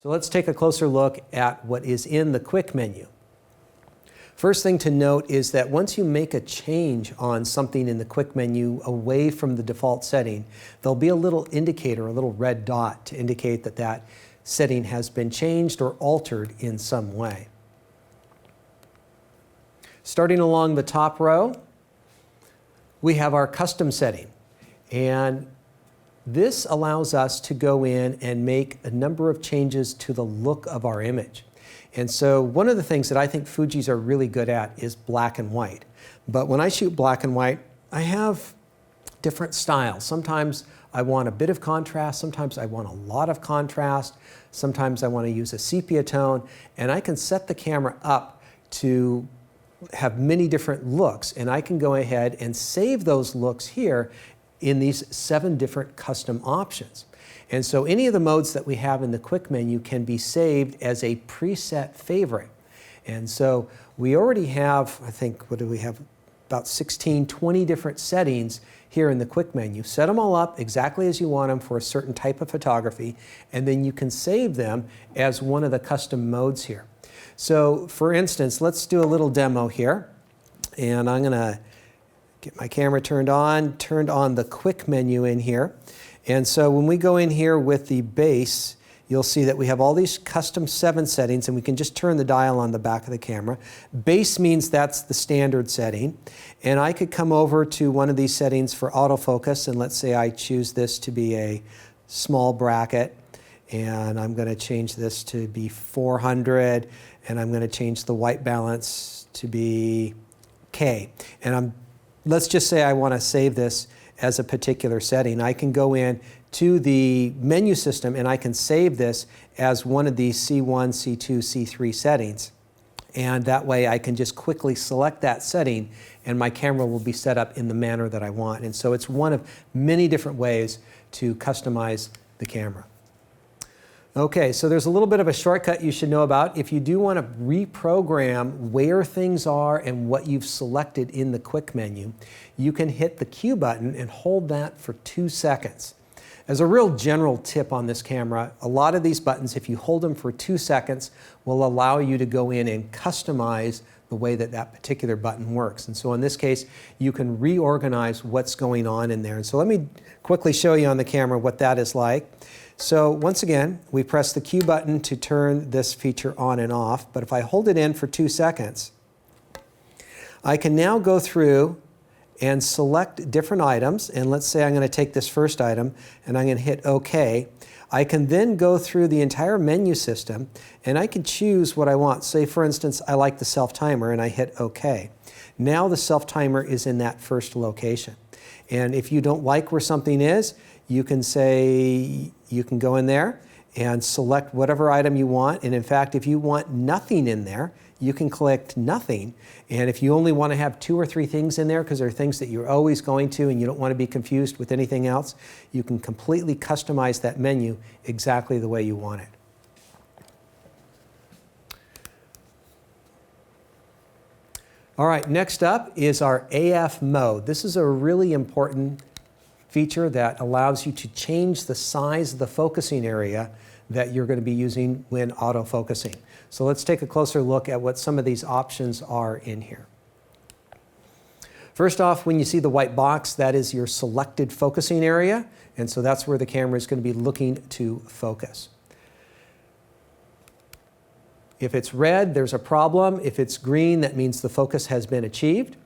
So let's take a closer look at what is in the quick menu. First thing to note is that once you make a change on something in the quick menu away from the default setting, there'll be a little indicator, a little red dot to indicate that that setting has been changed or altered in some way. Starting along the top row, we have our custom setting. And this allows us to go in and make a number of changes to the look of our image. And so one of the things that I think Fujis are really good at is black and white. But when I shoot black and white, I have different styles. Sometimes I want a bit of contrast, sometimes I want a lot of contrast, sometimes I want to use a sepia tone, and I can set the camera up to have many different looks, and I can go ahead and save those looks here in these 7 different custom options. And so any of the modes that we have in the quick menu can be saved as a preset favorite. And so we already have, I think, what do we have? About 16, 20 different settings here in the quick menu. Set them all up exactly as you want them for a certain type of photography, and then you can save them as one of the custom modes here. So for instance, let's do a little demo here. And I'm gonna get my camera turned on the quick menu in here. And so when we go in here with the base, you'll see that we have all these custom 7 settings, and we can just turn the dial on the back of the camera. Base means that's the standard setting. And I could come over to one of these settings for autofocus, and let's say I choose this to be a small bracket, and I'm going to change this to be 400, and I'm going to change the white balance to be K. And let's just say I want to save this as a particular setting. I can go in to the menu system and I can save this as one of these C1, C2, C3 settings. And that way I can just quickly select that setting and my camera will be set up in the manner that I want. And so it's one of many different ways to customize the camera. Okay, so there's a little bit of a shortcut you should know about. If you do want to reprogram where things are and what you've selected in the quick menu, you can hit the Q button and hold that for 2 seconds. As a real general tip on this camera, a lot of these buttons, if you hold them for 2 seconds, will allow you to go in and customize the way that that particular button works. And so in this case, you can reorganize what's going on in there. And so let me quickly show you on the camera what that is like. So once again, we press the Q button to turn this feature on and off, but if I hold it in for 2 seconds, I can now go through and select different items, and let's say I'm going to take this first item and I'm going to hit OK. I can then go through the entire menu system and I can choose what I want. Say for instance, I like the self-timer and I hit OK. Now the self-timer is in that first location. And if you don't like where something is, you can say, you can go in there and select whatever item you want. And in fact, if you want nothing in there, you can click nothing. And if you only want to have 2 or 3 things in there, because they're things that you're always going to and you don't want to be confused with anything else, you can completely customize that menu exactly the way you want it. All right, next up is our AF mode. This is a really important feature that allows you to change the size of the focusing area that you're going to be using when autofocusing. So let's take a closer look at what some of these options are in here. First off, when you see the white box, that is your selected focusing area, and so that's where the camera is going to be looking to focus. If it's red, there's a problem. If it's green, that means the focus has been achieved.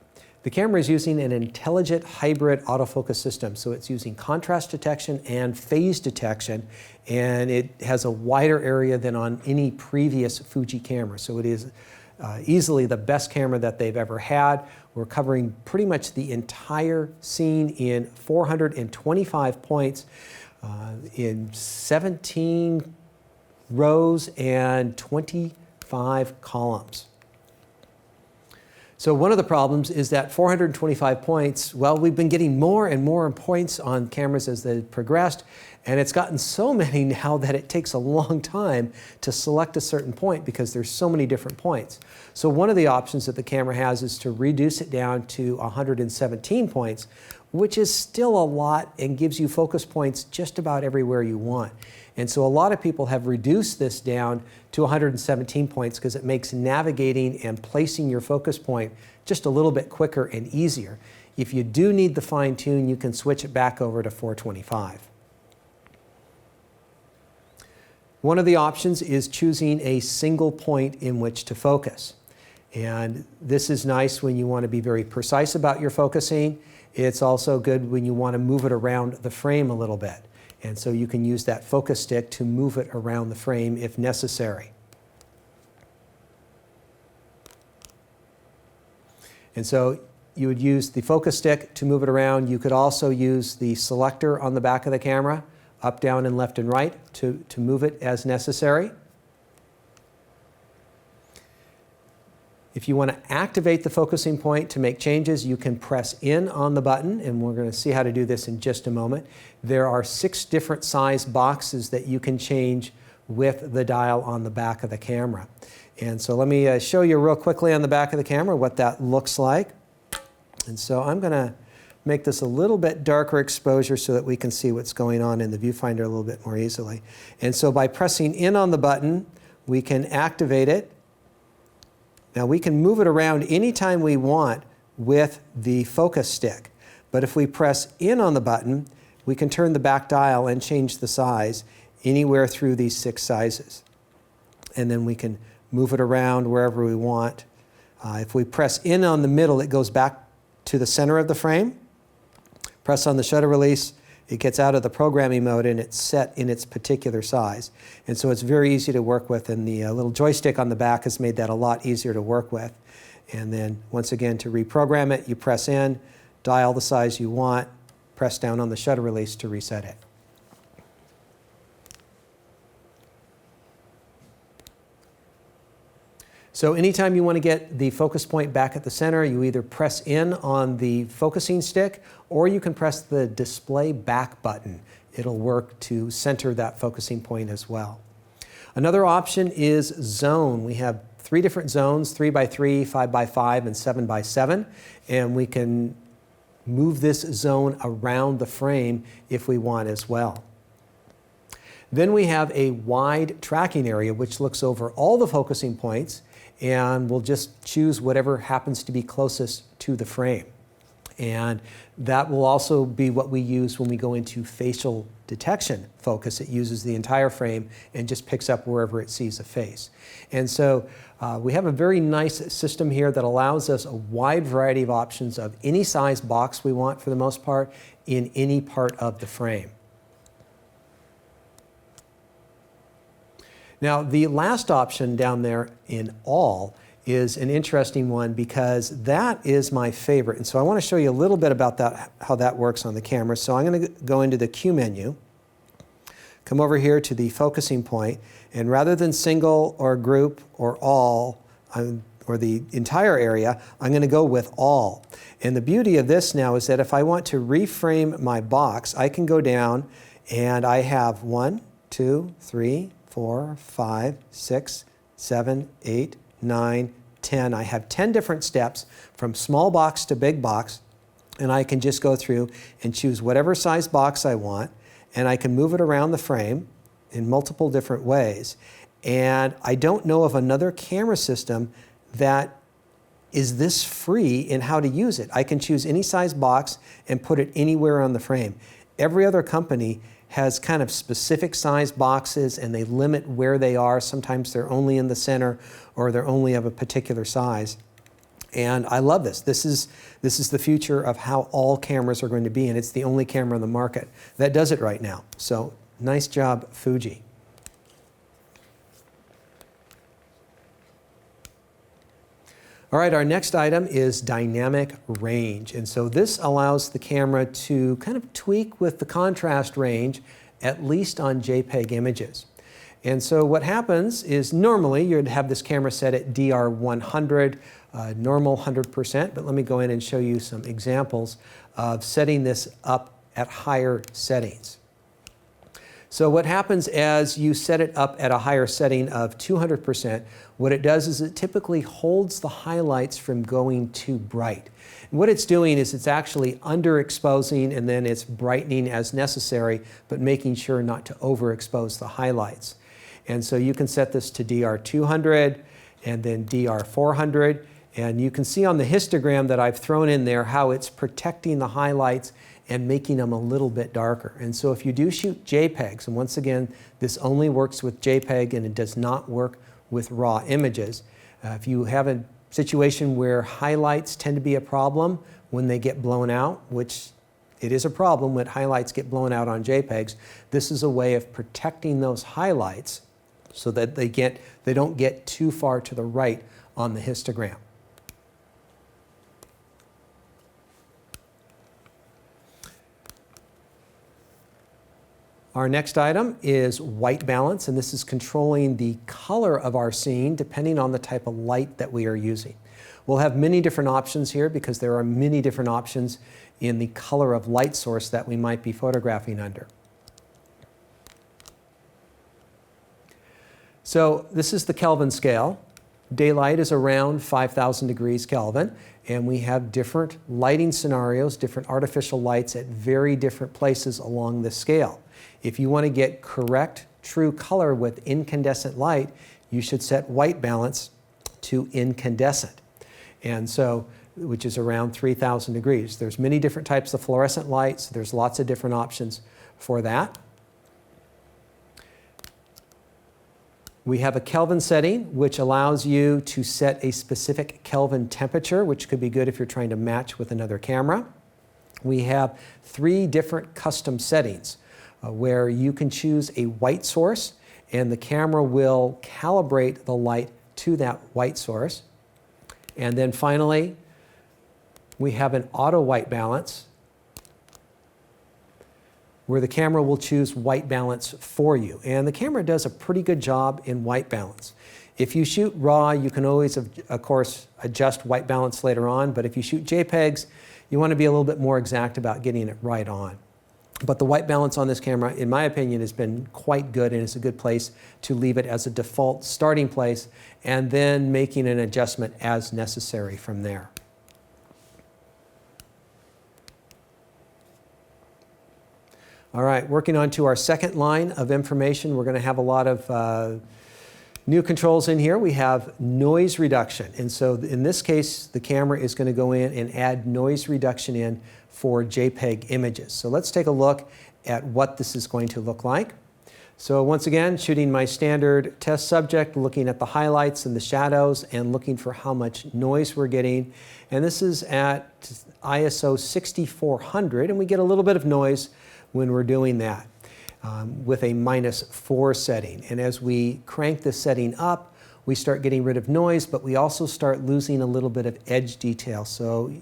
The camera is using an intelligent hybrid autofocus system, so it's using contrast detection and phase detection, and it has a wider area than on any previous Fuji camera. So it is easily the best camera that they've ever had. We're covering pretty much the entire scene in 425 points in 17 rows and 25 columns. So one of the problems is that 425 points, well, we've been getting more and more points on cameras as they've progressed, And it's gotten so many now that it takes a long time to select a certain point because there's so many different points. So one of the options that the camera has is to reduce it down to 117 points, which is still a lot and gives you focus points just about everywhere you want. And so a lot of people have reduced this down to 117 points because it makes navigating and placing your focus point just a little bit quicker and easier. If you do need the fine tune, you can switch it back over to 425. One of the options is choosing a single point in which to focus. And this is nice when you want to be very precise about your focusing. It's also good when you want to move it around the frame a little bit. And so you can use that focus stick to move it around the frame if necessary. And so you would use the focus stick to move it around. You could also use the selector on the back of the camera, up, down, and left and right to move it as necessary. If you want to activate the focusing point to make changes, you can press in on the button, and we're going to see how to do this in just a moment. There are 6 different size boxes that you can change with the dial on the back of the camera. And so let me show you real quickly on the back of the camera what that looks like. And so I'm going to make this a little bit darker exposure so that we can see what's going on in the viewfinder a little bit more easily. And so by pressing in on the button, we can activate it. Now we can move it around anytime we want with the focus stick. But if we press in on the button, we can turn the back dial and change the size anywhere through these 6 sizes. And then we can move it around wherever we want. If we press in on the middle, it goes back to the center of the frame. Press on the shutter release, it gets out of the programming mode and it's set in its particular size. And so it's very easy to work with, and the little joystick on the back has made that a lot easier to work with. And then once again, to reprogram it, you press in, dial the size you want, press down on the shutter release to reset it. So anytime you want to get the focus point back at the center, you either press in on the focusing stick or you can press the display back button. It'll work to center that focusing point as well. Another option is zone. We have 3 different zones, 3x3, 5x5, and 7x7, and we can move this zone around the frame if we want as well. Then we have a wide tracking area which looks over all the focusing points, and we'll just choose whatever happens to be closest to the frame. And that will also be what we use when we go into facial detection focus. It uses the entire frame and just picks up wherever it sees a face. And so we have a very nice system here that allows us a wide variety of options of any size box we want, for the most part, in any part of the frame. Now, the last option down there in all is an interesting one because that is my favorite. And so I want to show you a little bit about that, how that works on the camera. So I'm going to go into the Q menu, come over here to the focusing point, and rather than single or group or all, or the entire area, I'm going to go with all. And the beauty of this now is that if I want to reframe my box, I can go down and I have 1, 2, 3, 4, 5, 6, 7, 8, 9, 10. I have 10 different steps from small box to big box, and I can just go through and choose whatever size box I want, and I can move it around the frame in multiple different ways. And I don't know of another camera system that is this free in how to use it. I can choose any size box and put it anywhere on the frame. Every other company has kind of specific size boxes and they limit where they are. Sometimes they're only in the center or they're only of a particular size. And I love this. This is the future of how all cameras are going to be, and it's the only camera on the market that does it right now. So nice job, Fuji. All right, our next item is dynamic range. And so this allows the camera to kind of tweak with the contrast range, at least on JPEG images. And so what happens is normally you'd have this camera set at DR100, normal 100%, but let me go in and show you some examples of setting this up at higher settings. So what happens as you set it up at a higher setting of 200%, what it does is it typically holds the highlights from going too bright. And what it's doing is it's actually underexposing and then it's brightening as necessary, but making sure not to overexpose the highlights. And so you can set this to DR200 and then DR400. And you can see on the histogram that I've thrown in there how it's protecting the highlights and making them a little bit darker. And so if you do shoot JPEGs, and once again, this only works with JPEG and it does not work with raw images. If you have a situation where highlights tend to be a problem when they get blown out, which it is a problem when highlights get blown out on JPEGs, this is a way of protecting those highlights so that they don't get too far to the right on the histogram. Our next item is white balance, and this is controlling the color of our scene depending on the type of light that we are using. We'll have many different options here because there are many different options in the color of light source that we might be photographing under. So this is the Kelvin scale. Daylight is around 5,000 degrees Kelvin, and we have different lighting scenarios, different artificial lights at very different places along the scale. If you want to get correct, true color with incandescent light, you should set white balance to incandescent, and so, which is around 3,000 degrees. There's many different types of fluorescent lights. There's lots of different options for that. We have a Kelvin setting, which allows you to set a specific Kelvin temperature, which could be good if you're trying to match with another camera. We have 3 different custom settings where you can choose a white source, and the camera will calibrate the light to that white source. And then finally, we have an auto white balance, where the camera will choose white balance for you. And the camera does a pretty good job in white balance. If you shoot RAW, you can always, of course, adjust white balance later on, but if you shoot JPEGs, you want to be a little bit more exact about getting it right on. But the white balance on this camera, in my opinion, has been quite good, and it's a good place to leave it as a default starting place and then making an adjustment as necessary from there. All right, working on to our second line of information. We're going to have a lot of new controls in here. We have noise reduction. And so in this case, the camera is going to go in and add noise reduction in for JPEG images. So let's take a look at what this is going to look like. So once again, shooting my standard test subject, looking at the highlights and the shadows and looking for how much noise we're getting. And this is at ISO 6400, and we get a little bit of noise when we're doing that with a -4 setting. And as we crank the setting up, we start getting rid of noise, but we also start losing a little bit of edge detail. So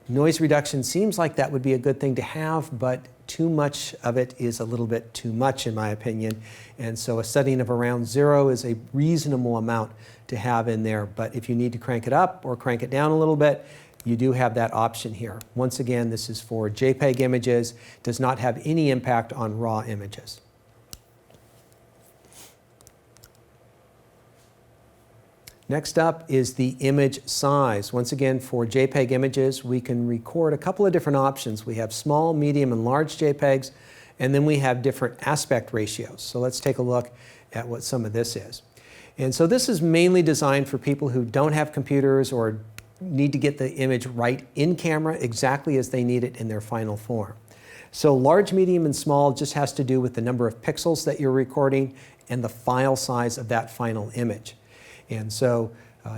noise reduction seems like that would be a good thing to have, but too much of it is a little bit too much in my opinion. And so a setting of around 0 is a reasonable amount to have in there. But if you need to crank it up or crank it down a little bit, you do have that option here. Once again, this is for JPEG images, does not have any impact on RAW images. Next up is the image size. Once again, for JPEG images, we can record a couple of different options. We have small, medium, and large JPEGs, and then we have different aspect ratios. So let's take a look at what some of this is. And so this is mainly designed for people who don't have computers or need to get the image right in camera exactly as they need it in their final form. So large, medium, and small just has to do with the number of pixels that you're recording and the file size of that final image. And so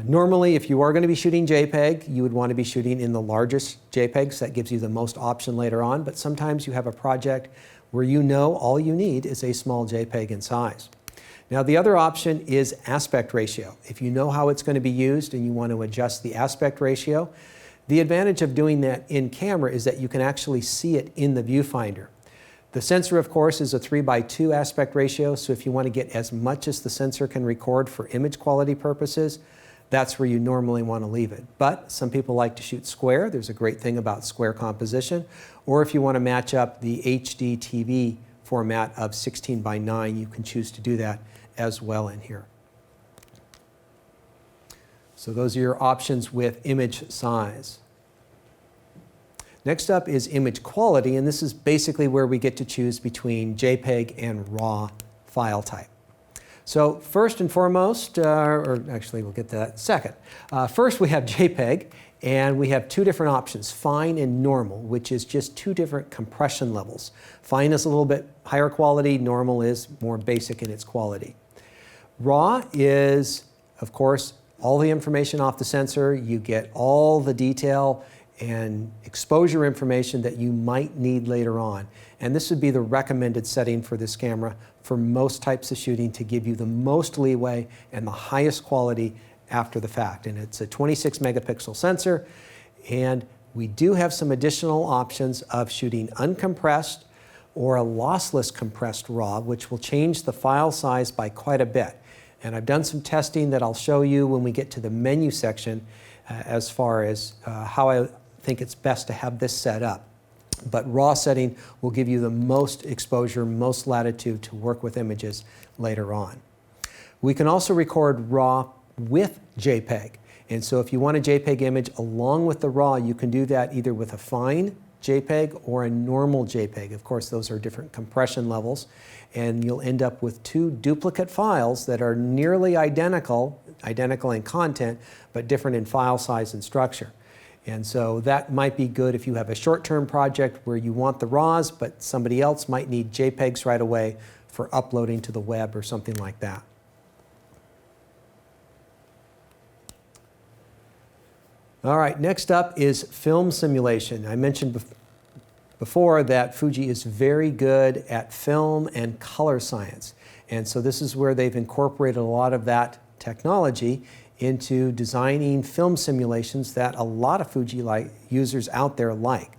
normally if you are going to be shooting JPEG, you would want to be shooting in the largest JPEGs. That gives you the most option later on, but sometimes you have a project where you know all you need is a small JPEG in size. Now the other option is aspect ratio. If you know how it's going to be used and you want to adjust the aspect ratio, the advantage of doing that in camera is that you can actually see it in the viewfinder. The sensor, of course, is a 3:2 aspect ratio, so if you want to get as much as the sensor can record for image quality purposes, that's where you normally want to leave it. But some people like to shoot square. There's a great thing about square composition. Or if you want to match up the HD TV format of 16:9. You can choose to do that as well in here. So those are your options with image size. Next up is image quality, and this is basically where we get to choose between JPEG and RAW file type. So first and foremost, or actually we'll get to that second. First we have JPEG, and we have two different options, fine and normal, which is just two different compression levels. Fine is a little bit higher quality, normal is more basic in its quality. RAW is, of course, all the information off the sensor. You get all the detail and exposure information that you might need later on. And this would be the recommended setting for this camera for most types of shooting to give you the most leeway and the highest quality after the fact. And it's a 26 megapixel sensor, and we do have some additional options of shooting uncompressed or a lossless compressed RAW, which will change the file size by quite a bit. And I've done some testing that I'll show you when we get to the menu section as far as how I think it's best to have this set up. But RAW setting will give you the most exposure, most latitude to work with images later on. We can also record RAW with JPEG. And so if you want a JPEG image along with the RAW, you can do that either with a fine JPEG or a normal JPEG. Of course, those are different compression levels, and you'll end up with two duplicate files that are nearly identical in content, but different in file size and structure. And so that might be good if you have a short-term project where you want the RAWs, but somebody else might need JPEGs right away for uploading to the web or something like that. All right, next up is film simulation. I mentioned before that Fuji is very good at film and color science. And so this is where they've incorporated a lot of that technology into designing film simulations that a lot of Fuji users out there like.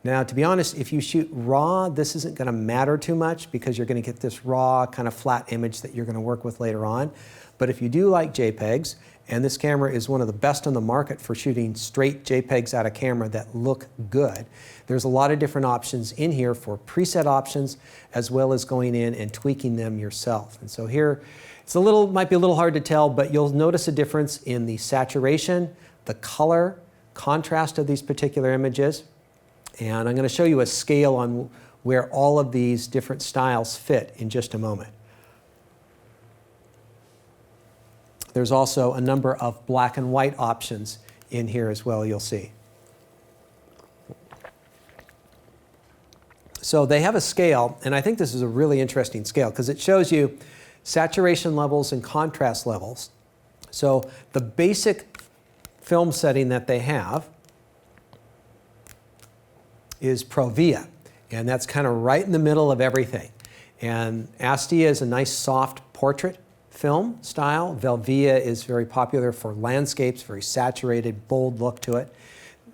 Now, to be honest, if you shoot RAW, this isn't going to matter too much because you're going to get this raw kind of flat image that you're going to work with later on. But if you do like JPEGs, and this camera is one of the best on the market for shooting straight JPEGs out of camera that look good, there's a lot of different options in here for preset options as well as going in and tweaking them yourself. And so here, might be a little hard to tell, but you'll notice a difference in the saturation, the color, contrast of these particular images. And I'm going to show you a scale on where all of these different styles fit in just a moment. There's also a number of black and white options in here as well, you'll see. So they have a scale, and I think this is a really interesting scale because it shows you saturation levels and contrast levels. So the basic film setting that they have is Provia, and that's kind of right in the middle of everything. And Astia is a nice soft portrait film style. Velvia is very popular for landscapes, very saturated, bold look to it.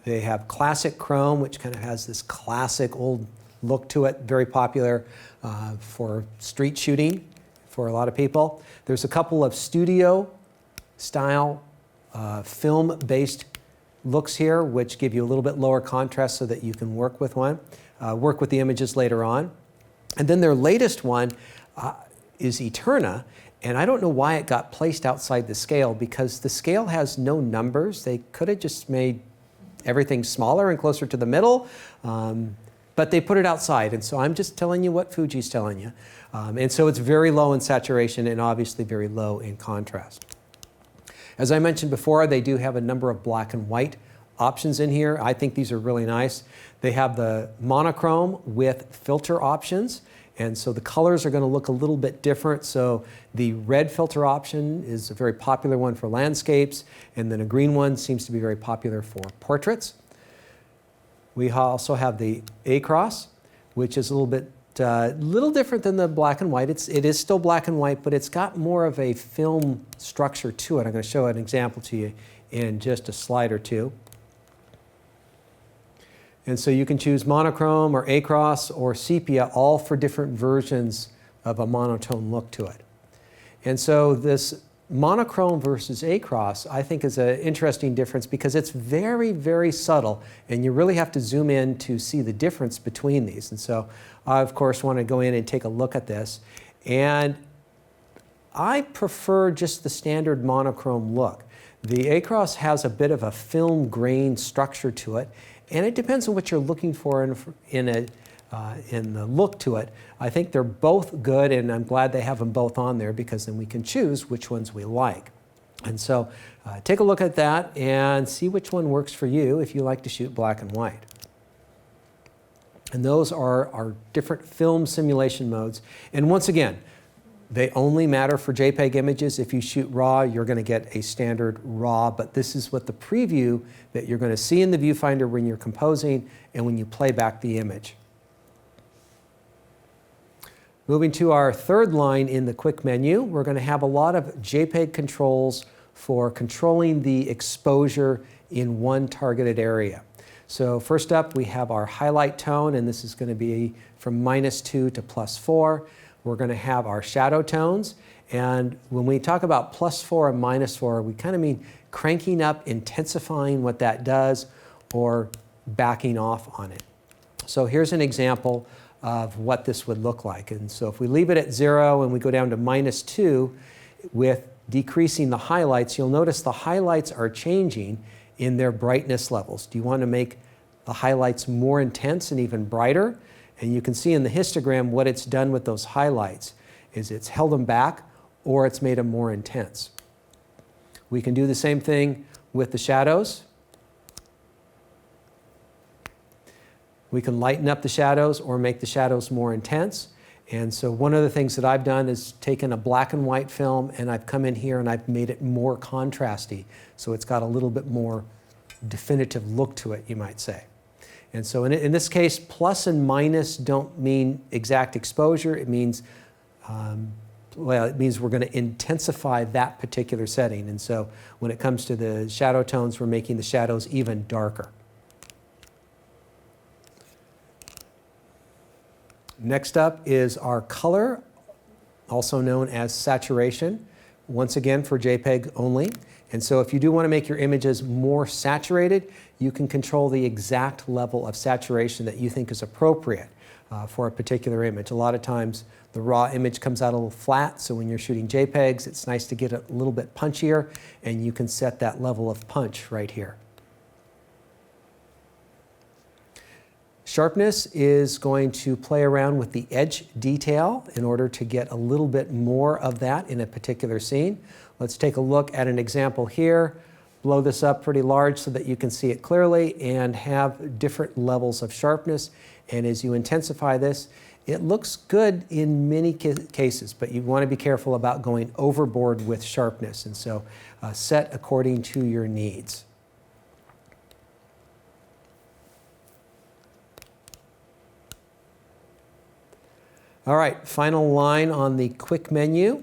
They have classic chrome, which kind of has this classic old look to it, very popular for street shooting for a lot of people. There's a couple of studio style film-based looks here, which give you a little bit lower contrast so that you can work with the images later on. And then their latest one is Eterna, and I don't know why it got placed outside the scale because the scale has no numbers. They could have just made everything smaller and closer to the middle, but they put it outside, and so I'm just telling you what Fuji's telling you. And so it's very low in saturation and obviously very low in contrast. As I mentioned before, they do have a number of black and white options in here. I think these are really nice. They have the monochrome with filter options, and so the colors are going to look a little bit different. So the red filter option is a very popular one for landscapes, and then a green one seems to be very popular for portraits. We also have the A-Cross, which is a little different than the black and white. It is still black and white, but it's got more of a film structure to it. I'm going to show an example to you in just a slide or two. And so you can choose monochrome or A-Cross or sepia, all for different versions of a monotone look to it. And so this monochrome versus across, I think, is an interesting difference because it's very, very subtle, and you really have to zoom in to see the difference between these. And so I, of course, want to go in and take a look at this. And I prefer just the standard monochrome look. The across has a bit of a film grain structure to it, and it depends on what you're looking for in the look to it. I think they're both good, and I'm glad they have them both on there because then we can choose which ones we like. And so take a look at that and see which one works for you if you like to shoot black and white. And those are our different film simulation modes. And once again, they only matter for JPEG images. If you shoot RAW, you're going to get a standard RAW, but this is what the preview that you're going to see in the viewfinder when you're composing and when you play back the image. Moving to our third line in the quick menu, we're going to have a lot of JPEG controls for controlling the exposure in one targeted area. So first up, we have our highlight tone, and this is going to be from -2 to +4. We're going to have our shadow tones, and when we talk about +4 and -4, we kind of mean cranking up, intensifying what that does, or backing off on it. So here's an example of what this would look like. And so if we leave it at 0 and we go down to -2 with decreasing the highlights, you'll notice the highlights are changing in their brightness levels. Do you want to make the highlights more intense and even brighter? And you can see in the histogram what it's done with those highlights is it's held them back or it's made them more intense. We can do the same thing with the shadows. We can lighten up the shadows or make the shadows more intense. And so one of the things that I've done is taken a black and white film and I've come in here and I've made it more contrasty. So it's got a little bit more definitive look to it, you might say. And so in this case, plus and minus don't mean exact exposure. It means, it means we're going to intensify that particular setting. And so when it comes to the shadow tones, we're making the shadows even darker. Next up is our color, also known as saturation, once again for JPEG only. And so if you do want to make your images more saturated, you can control the exact level of saturation that you think is appropriate for a particular image. A lot of times the raw image comes out a little flat, so when you're shooting JPEGs, it's nice to get it a little bit punchier, and you can set that level of punch right here. Sharpness is going to play around with the edge detail in order to get a little bit more of that in a particular scene. Let's take a look at an example here. Blow this up pretty large so that you can see it clearly and have different levels of sharpness. And as you intensify this, it looks good in many cases, but you want to be careful about going overboard with sharpness. And so set according to your needs. All right, final line on the quick menu.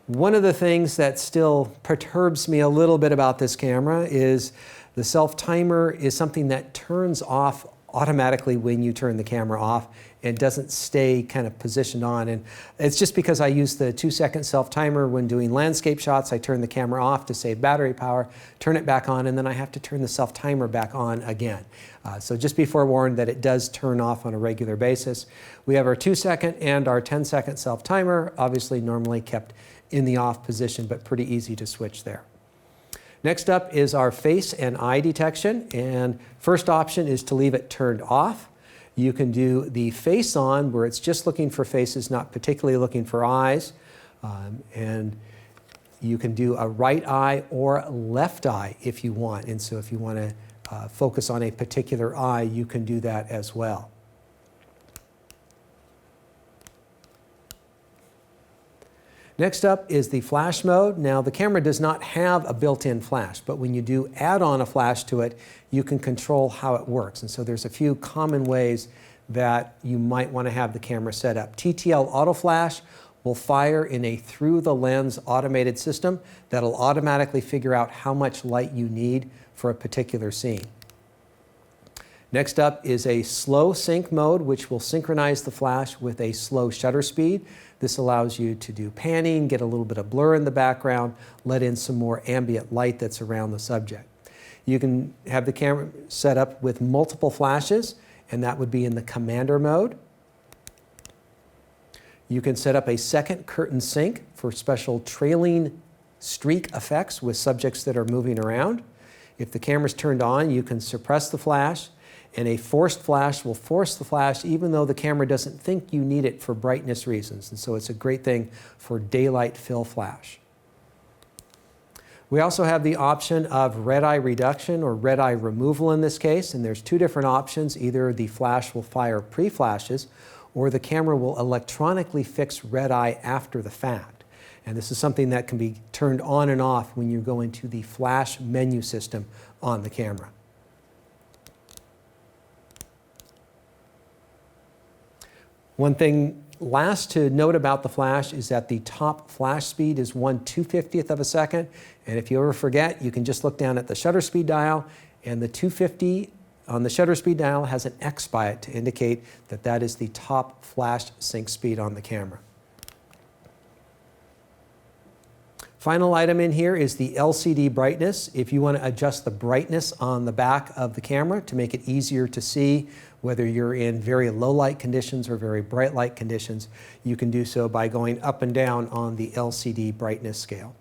One of the things that still perturbs me a little bit about this camera is the self-timer is something that turns off automatically when you turn the camera off and doesn't stay kind of positioned on. And it's just because I use the 2-second self-timer when doing landscape shots. I turn the camera off to save battery power, turn it back on, and then I have to turn the self-timer back on again. So just be forewarned that it does turn off on a regular basis. We have our 2-second and our 10-second self-timer, obviously normally kept in the off position, but pretty easy to switch there. Next up is our face and eye detection, and first option is to leave it turned off. You can do the face on, where it's just looking for faces, not particularly looking for eyes, and you can do a right eye or left eye if you want. And so if you want to focus on a particular eye, you can do that as well. Next up is the flash mode. Now the camera does not have a built-in flash, but when you do add on a flash to it, you can control how it works. And so there's a few common ways that you might want to have the camera set up. TTL auto flash will fire in a through the lens automated system that'll automatically figure out how much light you need for a particular scene. Next up is a slow sync mode, which will synchronize the flash with a slow shutter speed. This allows you to do panning, get a little bit of blur in the background, let in some more ambient light that's around the subject. You can have the camera set up with multiple flashes, and that would be in the commander mode. You can set up a second curtain sync for special trailing streak effects with subjects that are moving around. If the camera's turned on, you can suppress the flash, and a forced flash will force the flash even though the camera doesn't think you need it for brightness reasons. And so it's a great thing for daylight fill flash. We also have the option of red eye reduction or red eye removal in this case, and there's two different options. Either the flash will fire pre-flashes or the camera will electronically fix red eye after the fact. And this is something that can be turned on and off when you go into the flash menu system on the camera. One thing last to note about the flash is that the top flash speed is 1/250th of a second. And if you ever forget, you can just look down at the shutter speed dial, and the 250 on the shutter speed dial has an X by it to indicate that that is the top flash sync speed on the camera. Final item in here is the LCD brightness. If you want to adjust the brightness on the back of the camera to make it easier to see whether you're in very low light conditions or very bright light conditions, you can do so by going up and down on the LCD brightness scale.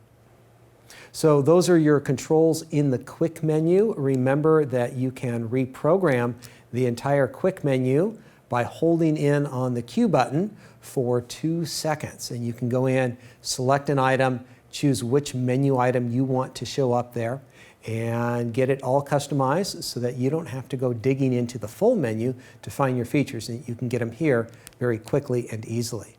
So those are your controls in the quick menu. Remember that you can reprogram the entire quick menu by holding in on the Q button for 2 seconds. And you can go in, select an item, choose which menu item you want to show up there, and get it all customized so that you don't have to go digging into the full menu to find your features, and you can get them here very quickly and easily.